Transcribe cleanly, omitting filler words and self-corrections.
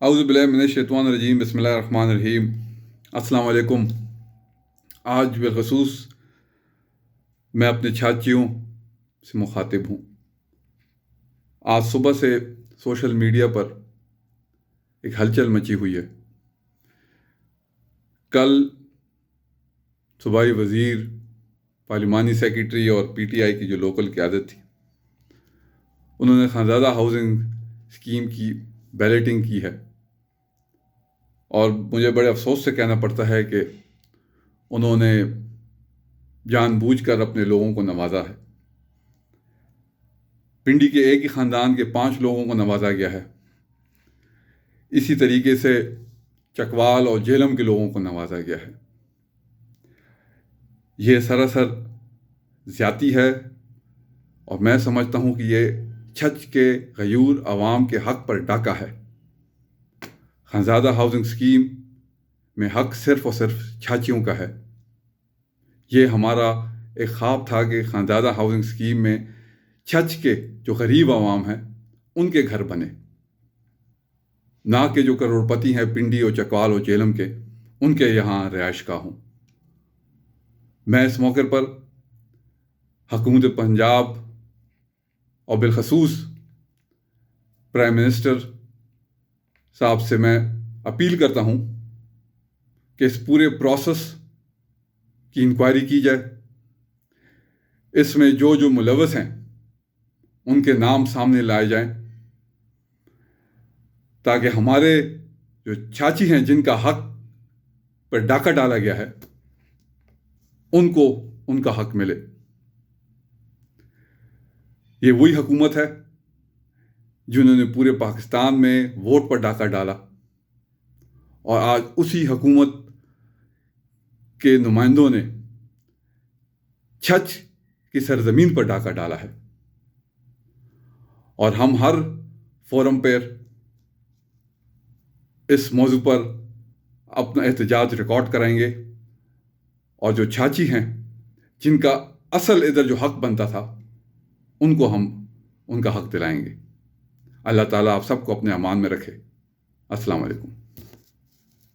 اعوذ باللہ من الشیطان الرجیم، بسم اللہ الرحمن الرحیم۔ السلام علیکم۔ آج بالخصوص میں اپنے چھاتیوں سے مخاطب ہوں۔ آج صبح سے سوشل میڈیا پر ایک ہلچل مچی ہوئی ہے۔ کل صوبائی وزیر، پارلیمانی سیکریٹری اور پی ٹی آئی کی جو لوکل قیادت تھی، انہوں نے خانزادہ ہاؤسنگ اسکیم کی بیلٹنگ کی ہے، اور مجھے بڑے افسوس سے کہنا پڑتا ہے کہ انہوں نے جان بوجھ کر اپنے لوگوں کو نوازا ہے۔ پنڈی کے ایک ہی خاندان کے 5 لوگوں کو نوازا گیا ہے۔ اسی طریقے سے چکوال اور جہلم کے لوگوں کو نوازا گیا ہے۔ یہ سراسر زیادتی ہے، اور میں سمجھتا ہوں کہ یہ چھچ کے غیور عوام کے حق پر ڈاکہ ہے۔ خانزادہ ہاؤسنگ اسکیم میں حق صرف اور صرف چھاچیوں کا ہے۔ یہ ہمارا ایک خواب تھا کہ خانزادہ ہاؤسنگ اسکیم میں چھچ کے جو غریب عوام ہیں ان کے گھر بنے، نہ کہ جو کروڑپتی ہیں پنڈی اور چکوال اور جہلم کے، ان کے یہاں رہائش گاہ ہوں۔ میں اس موقع پر حکومت پنجاب اور بالخصوص پرائم منسٹر صاحب سے میں اپیل کرتا ہوں کہ اس پورے پروسیس کی انکوائری کی جائے۔ اس میں جو ملوث ہیں ان کے نام سامنے لائے جائیں، تاکہ ہمارے جو چاچی ہیں جن کا حق پر ڈاکہ ڈالا گیا ہے ان کو ان کا حق ملے۔ یہ وہی حکومت ہے جنہوں نے پورے پاکستان میں ووٹ پر ڈاکہ ڈالا، اور آج اسی حکومت کے نمائندوں نے چھچ کی سرزمین پر ڈاکہ ڈالا ہے، اور ہم ہر فورم پر اس موضوع پر اپنا احتجاج ریکارڈ کرائیں گے، اور جو چھاچی ہیں جن کا اصل ادھر جو حق بنتا تھا ان کو ہم ان کا حق دلائیں گے۔ اللہ تعالیٰ آپ سب کو اپنے امان میں رکھے۔ السلام علیکم۔